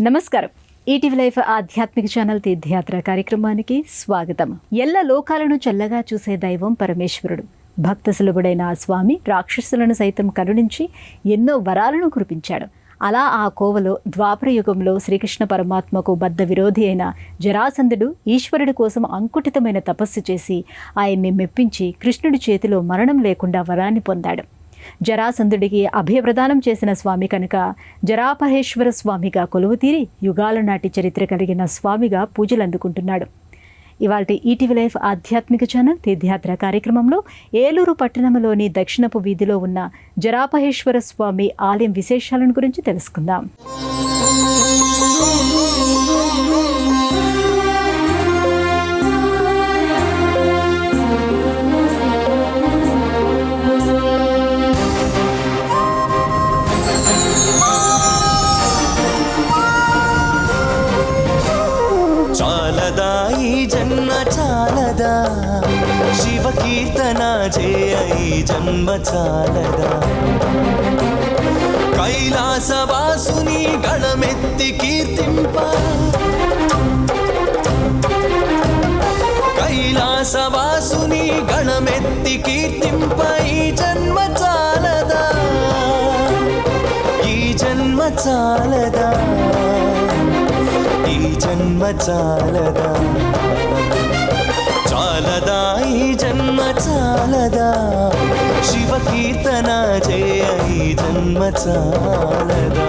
నమస్కారం. ETV life ఆధ్యాత్మిక channel తీర్థయాత్ర కార్యక్రమానికి స్వాగతం. ఎల్ల లోకాలను చల్లగా చూసే దైవం పరమేశ్వరుడు. భక్త సులభుడైన ఆ స్వామి రాక్షసులను సైతం కరుణించి ఎన్నో వరాలను కురిపించాడు. అలా ఆ కోవలో ద్వాపర యుగంలో శ్రీకృష్ణ పరమాత్మకు బద్ధ విరోధి అయిన జరాసంధుడు ఈశ్వరుడి కోసం అంకుటితమైన తపస్సు చేసి ఆయన్ని మెప్పించి కృష్ణుడి చేతిలో మరణం లేకుండా వరాన్ని పొందాడు. జరాసంధుడికి అభయప్రదానం చేసిన స్వామి కనుక జరాపహేశ్వర స్వామిగా కొలువుతీరి యుగాల నాటి చరిత్ర కలిగిన స్వామిగా పూజలు అందుకుంటున్నాడు. ఇవాల్టి ఈటీవీ లైఫ్ ఆధ్యాత్మిక ఛానల్ తీర్థయాత్ర కార్యక్రమంలో ఏలూరు పట్టణంలోని దక్షిణపు వీధిలో ఉన్న జరాపహేశ్వర స్వామి ఆలయం విశేషాలను గురించి తెలుసుకుందాం. శివ కీర్తన చేయ ఈ జన్మ చాలదా, కైలాసవాసుని గణమెత్తి కీర్తింప, కైలాసవాసుని గణమెత్తి కీర్తింప ఈ జన్మ చాలదా, ఈ జన్మ చాలదా, ఈ జన్మ చాలదా, చాలదా ఈ జన్మ చాలదా, శివ కీర్తన చేయ ఈ జన్మ చాలదా.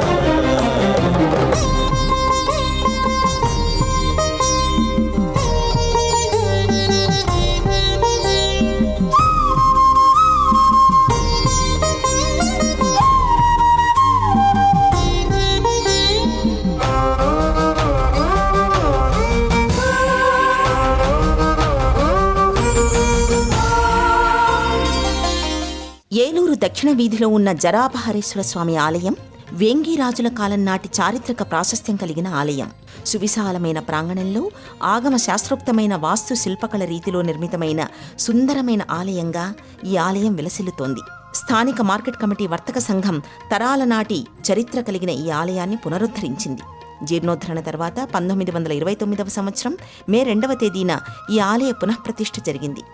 ఏలూరు దక్షిణ వీధిలో ఉన్న జరాపహరేశ్వర స్వామి ఆలయం వేంగిరాజుల కాలం నాటి చారిత్రక ప్రాశస్త్యం కలిగిన ఆలయం. సువిశాలమైన ప్రాంగణంలో ఆగమ శాస్త్రోక్తమైన వాస్తు శిల్పకళ రీతిలో నిర్మితమైన సుందరమైన ఆలయంగా ఈ ఆలయం విలసిల్లుతోంది. స్థానిక మార్కెట్ కమిటీ వర్తక సంఘం తరాల నాటి చరిత్ర కలిగిన ఈ ఆలయాన్ని పునరుద్ధరించింది. జీర్ణోద్ధరణ తర్వాత 1929వ సంవత్సరం మే 2వ తేదీన ఈ ఆలయ పునఃప్రతిష్ఠ జరిగింది.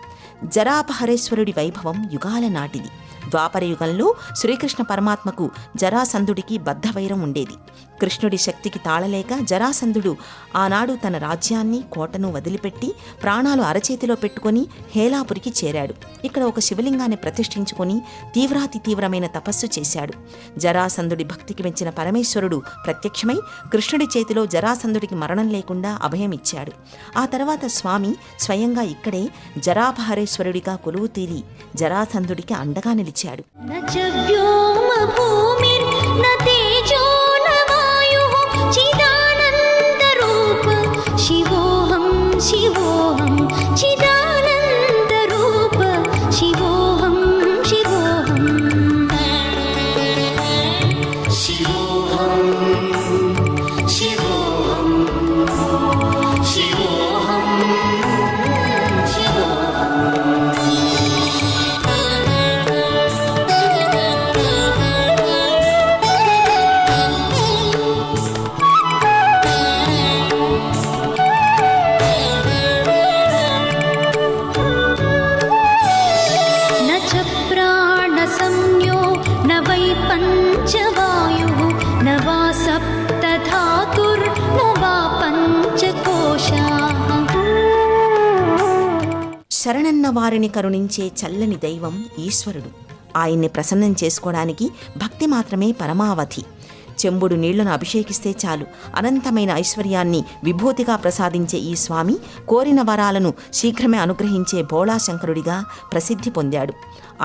జరాపహరేశ్వరుడి వైభవం యుగాల నాటిది. ద్వాపర యుగంలో శ్రీకృష్ణ పరమాత్మకు జరాసంధుడికి బద్ధవైరం ఉండేది. కృష్ణుడి శక్తికి తాళలేక జరాసంధుడు ఆనాడు తన రాజ్యాన్ని కోటను వదిలిపెట్టి ప్రాణాలు అరచేతిలో పెట్టుకుని హేలాపురికి చేరాడు. ఇక్కడ ఒక శివలింగాన్ని ప్రతిష్ఠించుకుని తీవ్రాతి తీవ్రమైన తపస్సు చేశాడు. జరాసంధుడి భక్తికి మెచ్చిన పరమేశ్వరుడు ప్రత్యక్షమై కృష్ణుడి చేతిలో జరాసంధుడికి మరణం లేకుండా అభయమిచ్చాడు. ఆ తర్వాత స్వామి స్వయంగా ఇక్కడే జరాపహరేశ్వరుడిగా కొలువు తీరి జరాసంధుడికి అండగా నిలిచాడు. శివోహం శివోహం చిదానంద రూప శివోహం శివోహం శివోహం శివోహం శివోహం శరణన్న వారిని కరుణించే చల్లని దైవం ఈశ్వరుడు. ఆయన్ని ప్రసన్నం చేసుకోవడానికి భక్తి మాత్రమే పరమావధి. చెంబుడు నీళ్లను అభిషేకిస్తే చాలు అనంతమైన ఐశ్వర్యాన్ని విభూతిగా ప్రసాదించే ఈ స్వామి కోరిన వరాలను శీఘ్రమే అనుగ్రహించే భోళాశంకరుడిగా ప్రసిద్ధి పొందాడు.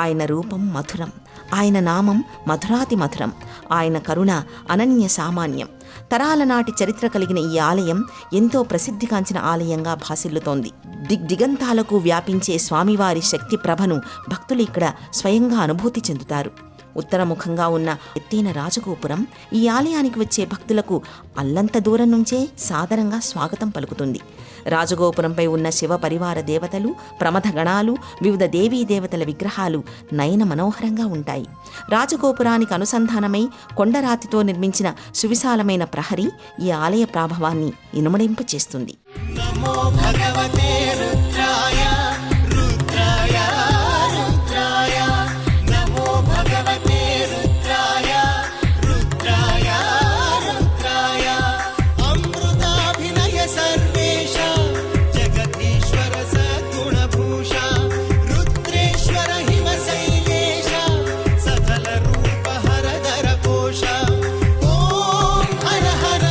ఆయన రూపం మధురం, ఆయన నామం మధురాతి మధురం, ఆయన కరుణ అనన్య సామాన్యం. తరాల నాటి చరిత్ర కలిగిన ఈ ఆలయం ఎంతో ప్రసిద్ధిగాంచిన ఆలయంగా భాసిల్లుతోంది. దిగ్దిగంతాలకు వ్యాపించే స్వామివారి శక్తి ప్రభను భక్తులు ఇక్కడ స్వయంగా అనుభూతి చెందుతారు. ఉత్తరముఖంగా ఉన్న ఎత్తైన రాజగోపురం ఈ ఆలయానికి వచ్చే భక్తులకు అల్లంత దూరం నుంచే సాదరంగా స్వాగతం పలుకుతుంది. రాజగోపురంపై ఉన్న శివ పరివార దేవతలు, ప్రమథ గణాలు, వివిధ దేవీ దేవతల విగ్రహాలు నయన మనోహరంగా ఉంటాయి. రాజగోపురానికి అనుసంధానమై కొండరాతితో నిర్మించిన సువిశాలమైన ప్రహరీ ఈ ఆలయ ప్రాభవాన్ని ఇనుమడింపచేస్తుంది. నమో భగవతే రుద్రాయ రుద్రాయ రుద్రాయ నమో భగవతే రుద్రాయ రుద్రాయ రుద్రాయ అమృతాభినయ సర్వేష జగదీశ్వర సద్గుణభూష రుద్రేశ్వర హిమ శైలేష సకల రూప హరధర కోశ ఓం హర హర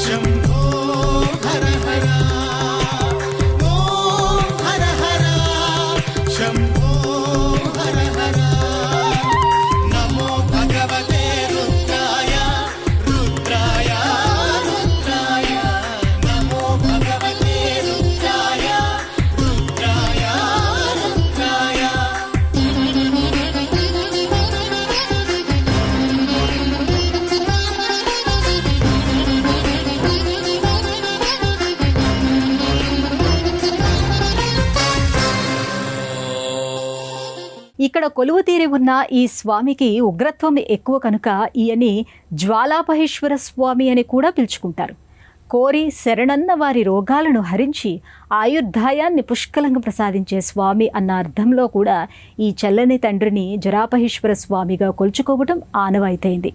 శంభో హర హర ఓం హర హర శంభో హర హర నమో భగవతే రుద్రాయ రుద్రాయ రుద్రాయ నమో భగవతే రుద్రాయ రుద్రాయ రుద్రాయ ఇక్కడ కొలువు తీరి ఉన్న ఈ స్వామికి ఉగ్రత్వం ఎక్కువ కనుక ఈయన్ని జ్వాలాపహేశ్వర స్వామి అని కూడా పిలుచుకుంటారు. కోరి శరణన్న వారి రోగాలను హరించి ఆయుర్దాయాన్ని పుష్కలంగా ప్రసాదించే స్వామి అన్న అర్థంలో కూడా ఈ చల్లని తండ్రిని జరాపహేశ్వర స్వామిగా కొలుచుకోవటం ఆనవాయితైంది.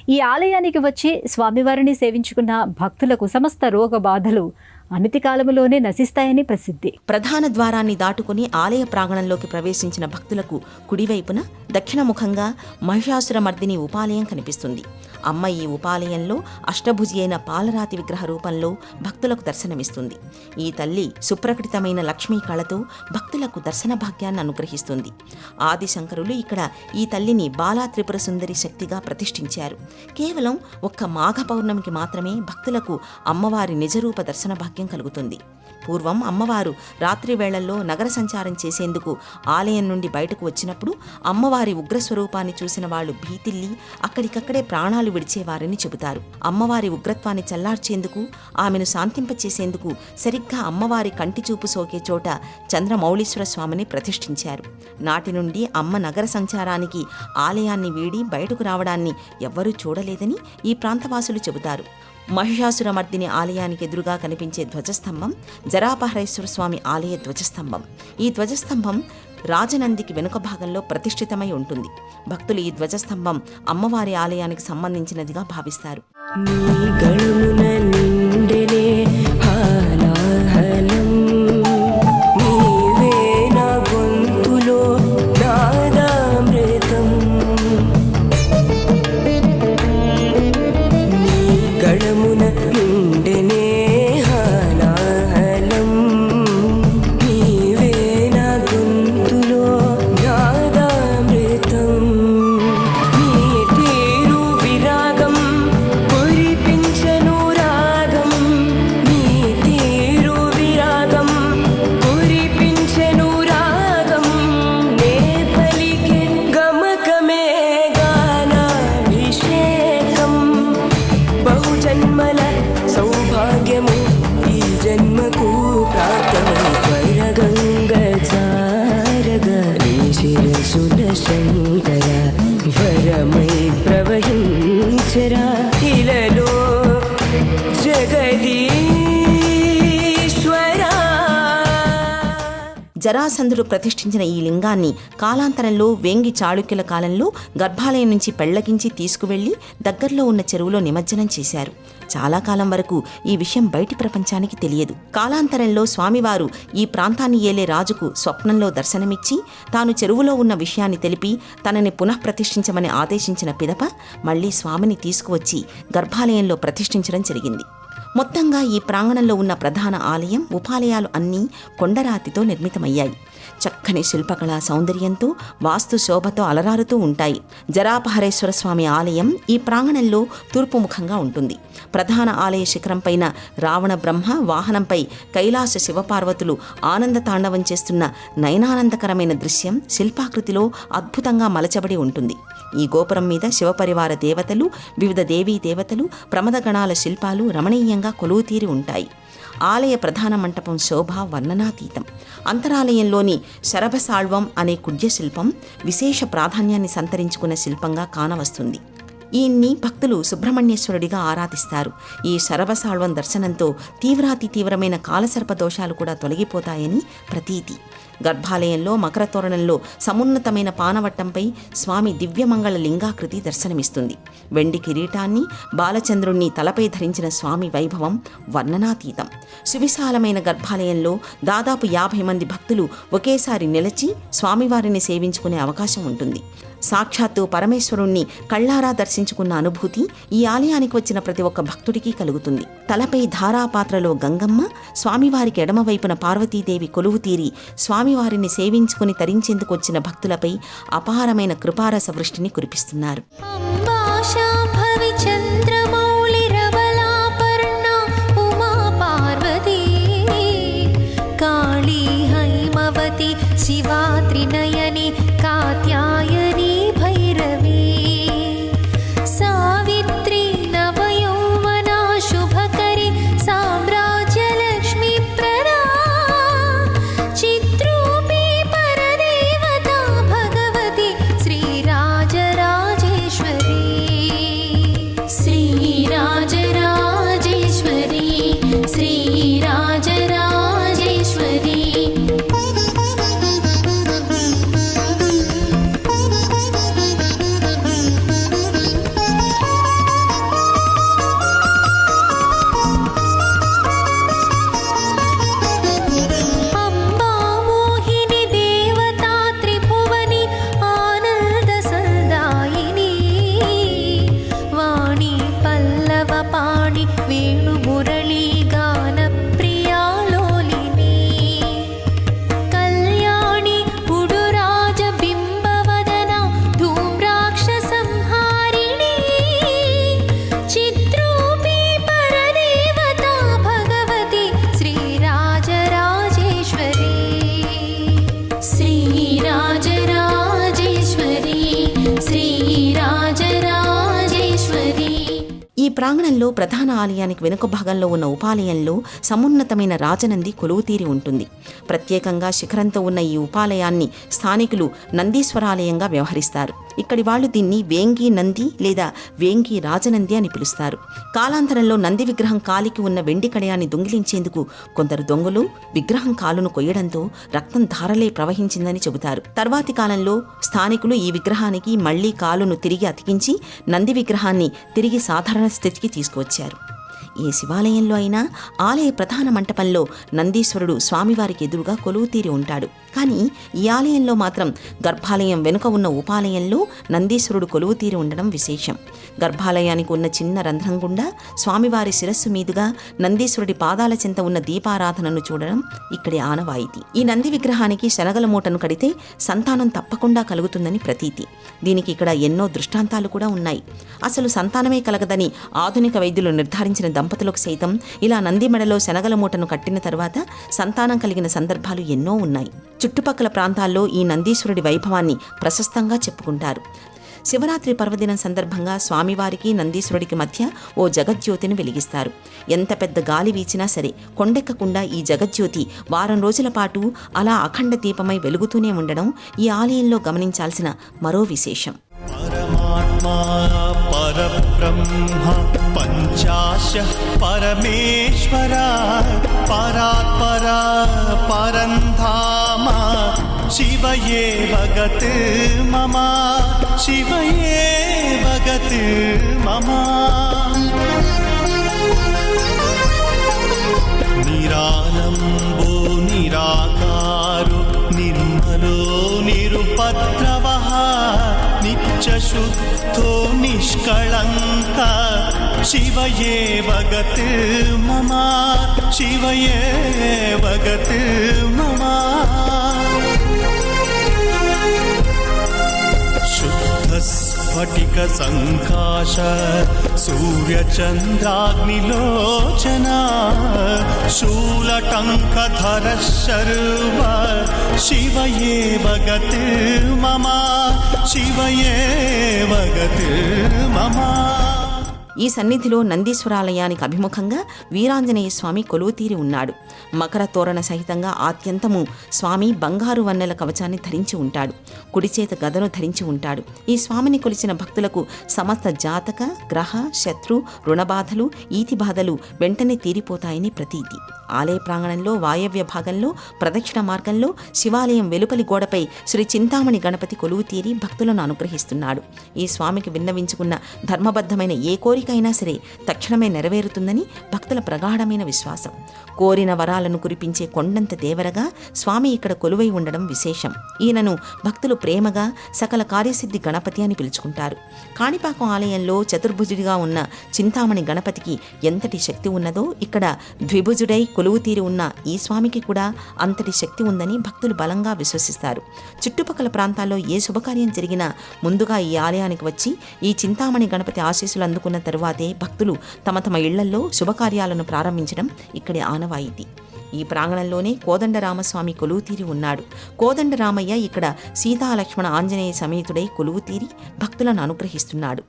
ఈ ఆలయానికి వచ్చి స్వామివారిని సేవించుకున్న భక్తులకు సమస్త రోగ బాధలు అనతి కాలంలోనే నశిస్తాయని ప్రసిద్ధి. ప్రధాన ద్వారాన్ని దాటుకుని ఆలయ ప్రాంగణంలోకి ప్రవేశించిన భక్తులకు కుడివైపున దక్షిణముఖంగా మహిషాసురమర్దిని ఉపాలయం కనిపిస్తుంది. అమ్మ ఈ ఉపాలయంలో అష్టభుజి అయిన పాలరాతి విగ్రహ రూపంలో భక్తులకు దర్శనమిస్తుంది. ఈ తల్లి సుప్రకటితమైన లక్ష్మీ కళతో భక్తులకు దర్శన భాగ్యాన్ని అనుగ్రహిస్తుంది. ఆదిశంకరులు ఇక్కడ ఈ తల్లిని బాలా త్రిపుర సుందరి శక్తిగా ప్రతిష్ఠించారు. కేవలం ఒక్క మాఘ పౌర్ణమికి మాత్రమే భక్తులకు అమ్మవారి నిజరూప దర్శన భాగ్యం కలుగుతుంది. పూర్వం అమ్మవారు రాత్రి వేళల్లో నగర సంచారం చేసేందుకు ఆలయం నుండి బయటకు వచ్చినప్పుడు అమ్మవారి ఉగ్రస్వరూపాన్ని చూసిన వాళ్లు భీతిల్లి అక్కడికక్కడే ప్రాణాలు విడిచేవారని చెబుతారు. అమ్మవారి ఉగ్రత్వాన్ని చల్లార్చేందుకు, ఆమెను శాంతింపచేసేందుకు సరిగ్గా అమ్మవారి కంటి చూపు సోకే చోట చంద్రమౌళీశ్వర స్వామిని ప్రతిష్ఠించారు. నాటి నుండి అమ్మ నగర సంచారానికి ఆలయాన్ని వీడి బయటకు రావడాన్ని ఎవ్వరూ చూడలేదని ఈ ప్రాంతవాసులు చెబుతారు. మహిషాసురమర్దిని ఆలయానికి ఎదురుగా కనిపించే ధ్వజస్తంభం జరాపహరేశ్వర స్వామి ఆలయ ధ్వజస్తంభం. ఈ ధ్వజస్తంభం రాజనందికి వెనుక భాగంలో ప్రతిష్ఠితమై ఉంటుంది. భక్తులు ఈ ధ్వజస్తంభం అమ్మవారి ఆలయానికి సంబంధించినదిగా భావిస్తారు. జరాసంధుడు ప్రతిష్ఠించిన ఈ లింగాన్ని కాలాంతరంలో వేంగి చాళుక్యుల కాలంలో గర్భాలయం నుంచి పెళ్లగించి తీసుకువెళ్లి దగ్గరలో ఉన్న చెరువులో నిమజ్జనం చేశారు. చాలా కాలం వరకు ఈ విషయం బయటి ప్రపంచానికి తెలియదు. కాలాంతరంలో స్వామివారు ఈ ప్రాంతాన్ని ఏలే రాజుకు స్వప్నంలో దర్శనమిచ్చి తాను చెరువులో ఉన్న విషయాన్ని తెలిపి తనని పునఃప్రతిష్ఠించమని ఆదేశించిన పిదప మళ్లీ స్వామిని తీసుకువచ్చి గర్భాలయంలో ప్రతిష్ఠించడం జరిగింది. మొత్తంగా ఈ ప్రాంగణంలో ఉన్న ప్రధాన ఆలయం, ఉపాలయాలు అన్నీ కొండరాతితో నిర్మితమయ్యాయి. చక్కని శిల్పకళా సౌందర్యంతో, వాస్తు శోభతో అలరారుతూ ఉంటాయి. జరాపహరేశ్వర స్వామి ఆలయం ఈ ప్రాంగణంలో తూర్పు ముఖంగా ఉంటుంది. ప్రధాన ఆలయ శిఖరం పైన రావణ బ్రహ్మ వాహనంపై కైలాస శివపార్వతులు ఆనంద తాండవం చేస్తున్న నయనానందకరమైన దృశ్యం శిల్పాకృతిలో అద్భుతంగా మలచబడి ఉంటుంది. ఈ గోపురం మీద శివపరివార దేవతలు, వివిధ దేవీ దేవతలు, ప్రమదగణాల శిల్పాలు రమణీయంగా కొలువుతీరి ఉంటాయి. ఆలయ ప్రధాన మంటపం శోభ వర్ణనాతీతం. అంతరాలయంలోని శరభసాళ్వం అనే కుడ్య శిల్పం విశేష ప్రాధాన్యాన్ని సంతరించుకున్న శిల్పంగా కానవస్తుంది. ఈయన్ని భక్తులు సుబ్రహ్మణ్యేశ్వరుడిగా ఆరాధిస్తారు. ఈ శరభసాళ్వం దర్శనంతో తీవ్రాతి తీవ్రమైన కాలసర్ప దోషాలు కూడా తొలగిపోతాయని ప్రతీతి. గర్భాలయంలో మకర తోరణంలో సమున్నతమైన పానవట్టంపై స్వామి దివ్యమంగళ లింగాకృతి దర్శనమిస్తుంది. వెండి కిరీటాన్ని, బాలచంద్రుణ్ణి తలపై ధరించిన స్వామి వైభవం వర్ణనాతీతం. సువిశాలమైన గర్భాలయంలో దాదాపు 50 మంది భక్తులు ఒకేసారి నిలిచి స్వామివారిని సేవించుకునే అవకాశం ఉంటుంది. సాక్షాత్తు పరమేశ్వరుణ్ణి కళ్ళారా దర్శించుకున్న అనుభూతి ఈ ఆలయానికి వచ్చిన ప్రతి ఒక్క భక్తుడికి కలుగుతుంది. తలపై ధారాపాత్రలో గంగమ్మ, స్వామివారికి ఎడమవైపున పార్వతీదేవి కొలువు తీరి స్వామివారిని సేవించుకుని తరించేందుకు వచ్చిన భక్తులపై అపారమైన కృపారస వృష్టిని కురిపిస్తున్నారు. శివా త్రినయని కాత్యాయని భైరవీ సావిత్రి నవయౌవనా శుభకరి సామ్రాజ్యలక్ష్మీ ప్రదా చిత్రూపీ పరదేవతా భగవతి శ్రీరాజరాజేశ్వరీ శ్రీరాజరాజేశ్వరీ శ్రీరాజరాజేశ్వరీ. ఈ ప్రాంగణంలో ప్రధాన ఆలయానికి వెనుక భాగంలో ఉన్న ఉపాలయంలో సమున్నతమైన రాజనంది కొలువుతీరి ఉంటుంది. ప్రత్యేకంగా శిఖరంతో ఉన్న ఈ ఉపాలయాన్ని స్థానికులు నందీశ్వరాలయంగా వ్యవహరిస్తారు. ఇక్కడి వాళ్ళు దీన్ని వేంగి నంది లేదా వేంగి రాజనంది అని పిలుస్తారు. కాలాంతరంలో నంది విగ్రహం కాలికి ఉన్న వెండి కడయాన్ని దొంగిలించేందుకు కొందరు దొంగలు విగ్రహం కాలును కొయ్యడంతో రక్తం ధారలే ప్రవహించిందని చెబుతారు. తర్వాతి కాలంలో స్థానికులు ఈ విగ్రహానికి మళ్లీ కాలును తిరిగి అతికించి నంది విగ్రహాన్ని తిరిగి సాధారణ స్థితికి తీసుకువచ్చారు. ఏ శివాలయంలో అయినా ఆలయ ప్రధాన మంటపంలో నందీశ్వరుడు స్వామివారికి ఎదురుగా కొలువుతీరి ఉంటాడు. కానీ ఈ ఆలయంలో మాత్రం గర్భాలయం వెనుక ఉన్న ఉపాలయంలో నందీశ్వరుడు కొలువుతీరి ఉండడం విశేషం. గర్భాలయానికి ఉన్న చిన్న రంధ్రం గుండా స్వామివారి శిరస్సు మీదుగా నందీశ్వరుడి పాదాల చెంత ఉన్న దీపారాధనను చూడడం ఇక్కడి ఆనవాయితీ. ఈ నంది విగ్రహానికి శనగల మూటను కడితే సంతానం తప్పకుండా కలుగుతుందని ప్రతీతి. దీనికి ఇక్కడ ఎన్నో దృష్టాంతాలు కూడా ఉన్నాయి. అసలు సంతానమే కలగదని ఆధునిక వైద్యులు నిర్ధారించిన దంపతులకు సైతం ఇలా నంది మెడలో శనగల మూటను కట్టిన తర్వాత సంతానం కలిగిన సందర్భాలు ఎన్నో ఉన్నాయి. చుట్టుపక్కల ప్రాంతాల్లో ఈ నందీశ్వరుడి వైభవాన్ని ప్రశస్తంగా చెప్పుకుంటారు. శివరాత్రి పర్వదినం సందర్భంగా స్వామివారికి నందీశ్వరుడికి మధ్య ఓ జగజ్యోతిని వెలిగిస్తారు. ఎంత పెద్ద గాలి వీచినా సరే కొండెక్కకుండా ఈ జగజ్యోతి వారం రోజుల పాటు అలా అఖండ దీపమై వెలుగుతూనే ఉండడం ఈ ఆలయంలో గమనించాల్సిన మరో విశేషం. పరమాత్మా పరబ్రహ్మ పంచాశ పరమేశ్వర పరాత్పరా పరంధామ శివయే భగత్ మమ శివయే భగత్ మమ నిరాలంబో నిరాకారో నిర్మలో నిరుపద్రవః నిత్యశుద్ధో నిష్కళంక शिवयेव गत् मम शिवयेव गत् मम स्फटिकसङ्काश सूर्यचन्द्राग्निलोचना शूलटङ्कधरः शर्व शिवयेव गत् मम शिवयेव गत् मम. ఈ సన్నిధిలో నందీశ్వరాలయానికి అభిముఖంగా వీరాంజనేయ స్వామి కొలువుతీరి ఉన్నాడు. మకర తోరణ సహితంగా ఆద్యంతము స్వామి బంగారు వన్నెల కవచాన్ని ధరించి ఉంటాడు. కుడి చేత గదను ధరించి ఉంటాడు. ఈ స్వామిని కొలిచిన భక్తులకు సమస్త జాతక గ్రహ శత్రు రుణబాధలు ఈతి బాధలు వెంటనే తీరిపోతాయని ప్రతీతి. ఆలయ ప్రాంగణంలో వాయవ్య భాగంలో ప్రదక్షిణ మార్గంలో శివాలయం వెలుపలి గోడపై శ్రీ చింతామణి గణపతి కొలువు తీరి భక్తులను అనుగ్రహిస్తున్నాడు. ఈ స్వామికి విన్నవించుకున్న ధర్మబద్ధమైన ఏ కోరికైనా సరే తక్షణమే నెరవేరుతుందని భక్తుల ప్రగాఢమైన విశ్వాసం. కోరిన వరాలను కురిపించే కొండంత దేవరగా స్వామి ఇక్కడ కొలువై ఉండడం విశేషం. ఈయనను భక్తులు ప్రేమగా సకల కార్యసిద్ధి గణపతి అని పిలుచుకుంటారు. కాణిపాకం ఆలయంలో చతుర్భుజుడిగా ఉన్న చింతామణి గణపతికి ఎంతటి శక్తి ఉన్నదో ఇక్కడ ద్విభుజుడై కొలువు తీరి ఉన్న ఈ స్వామికి కూడా అంతటి శక్తి ఉందని భక్తులు బలంగా విశ్వసిస్తారు. చుట్టుపక్కల ప్రాంతాల్లో ఏ శుభకార్యం జరిగినా ముందుగా ఈ ఆలయానికి వచ్చి ఈ చింతామణి గణపతి ఆశీస్సులు అందుకున్న తరువాతే భక్తులు తమ తమ ఇళ్లల్లో శుభకార్యాలను ప్రారంభించడం ఇక్కడి ఆనవాయితీ. ఈ ప్రాంగణంలోనే కోదండరామస్వామి కొలువు తీరి ఉన్నాడు. కోదండరామయ్య ఇక్కడ సీతాలక్ష్మణ ఆంజనేయ సమేతుడై కొలువు తీరి భక్తులను అనుగ్రహిస్తున్నాడు.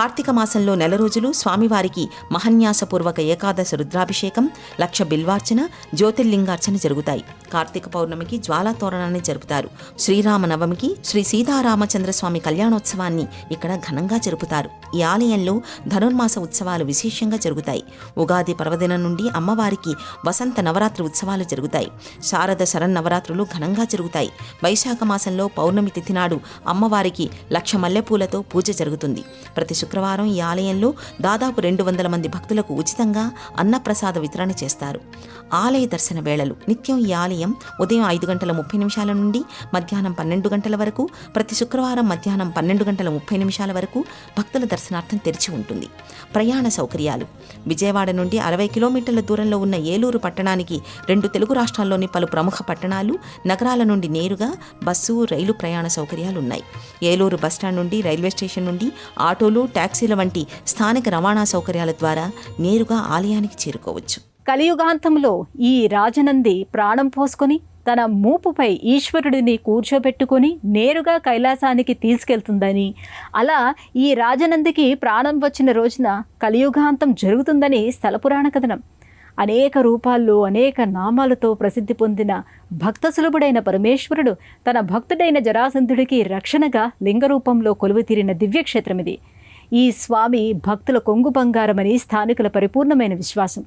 కార్తీక మాసంలో నెల రోజులు స్వామివారికి మహన్యాసపూర్వక ఏకాదశ రుద్రాభిషేకం, 1,00,000 బిల్వార్చన, జ్యోతిర్లింగార్చన జరుగుతాయి. కార్తీక పౌర్ణమికి జ్వాలా తోరణాన్ని జరుపుతారు. శ్రీరామనవమికి శ్రీ సీతారామచంద్రస్వామి కళ్యాణోత్సవాన్ని ఇక్కడ ఘనంగా జరుపుతారు. ఈ ఆలయంలో ధనుర్మాస ఉత్సవాలు విశేషంగా జరుగుతాయి. ఉగాది పర్వదినం నుండి అమ్మవారికి వసంత నవరాత్రి ఉత్సవాలు జరుగుతాయి. శారద శరన్నవరాత్రులు ఘనంగా జరుగుతాయి. వైశాఖ మాసంలో పౌర్ణమి తిథి నాడు అమ్మవారికి 1,00,000 మల్లెపూలతో పూజ జరుగుతుంది. ప్రతి శుక్రవారం ఈ ఆలయంలో దాదాపు 200 మంది భక్తులకు ఉచితంగా అన్నప్రసాద వితరణ చేస్తారు. ఆలయ దర్శన వేళలు నిత్యం ఈ ఆలయం ఉదయం 5:30 నుండి మధ్యాహ్నం 12 గంటల వరకు, ప్రతి శుక్రవారం మధ్యాహ్నం 12:30 వరకు భక్తుల దర్శనార్థం తెరిచి ఉంటుంది. ప్రయాణ సౌకర్యాలు విజయవాడ నుండి 60 కిలోమీటర్ల దూరంలో ఉన్న ఏలూరు పట్టణానికి 2 తెలుగు రాష్ట్రాల్లోని పలు ప్రముఖ పట్టణాలు, నగరాల నుండి నేరుగా బస్సు, రైలు ప్రయాణ సౌకర్యాలు ఉన్నాయి. ఏలూరు బస్టాండ్ నుండి రైల్వే స్టేషన్ నుండి ఆటోలు, టాక్సీల వంటి స్థానిక రవాణా సౌకర్యాల ద్వారా నేరుగా ఆలయానికి చేరుకోవచ్చు. కలియుగాంతంలో ఈ రాజనంది ప్రాణం పోసుకొని తన మూపుపై ఈశ్వరుడిని కూర్చోబెట్టుకొని నేరుగా కైలాసానికి తీసుకెళ్తుందని, అలా ఈ రాజనందికి ప్రాణం వచ్చిన రోజున కలియుగాంతం జరుగుతుందని స్థలపురాణ కథనం. అనేక రూపాల్లో అనేక నామాలతో ప్రసిద్ధి పొందిన భక్త సులభుడైన పరమేశ్వరుడు తన భక్తుడైన జరాసంధుడికి రక్షణగా లింగరూపంలో కొలువుతీరిన దివ్యక్షేత్రం ఇది. ఈ స్వామి భక్తుల కొంగు బంగారమని స్థానికుల పరిపూర్ణమైన విశ్వాసం.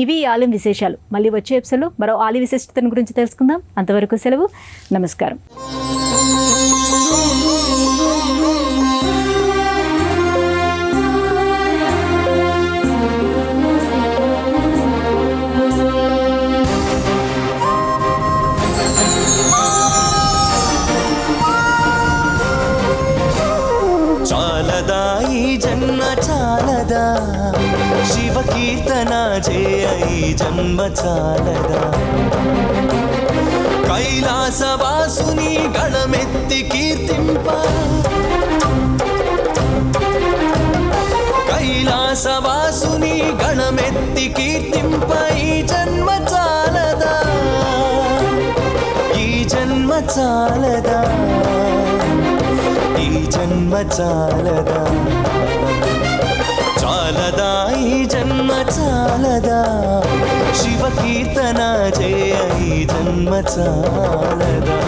ఇవి ఆలయం విశేషాలు. మళ్ళీ వచ్చే ఎపిసోడ్లో మరో ఆలయ విశిష్టతను గురించి తెలుసుకుందాం. అంతవరకు సెలవు. నమస్కారం. చాలదా ఈ జన్మ చాలదా, శివ కీర్తన చేయ ఈ జన్మ చాలదా. కైలాసవాసుని గళమెత్తి కీర్తింప కైలాసవాసుని గణమెత్తి కీర్తింప ఈ జన్మ చాలదా ఈ జన్మ చాలదా ఈ జన్మ చాలదా చాలదా ఈ జన్మ చాలదా శివ కీర్తన చేయ ఈ జన్మ చాలదా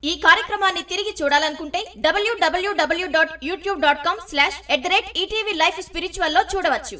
ఈ కార్యక్రమాన్ని తిరిగి చూడాలనుకుంటే www.youtube.com/@ETV Life Spiritual లో చూడవచ్చు.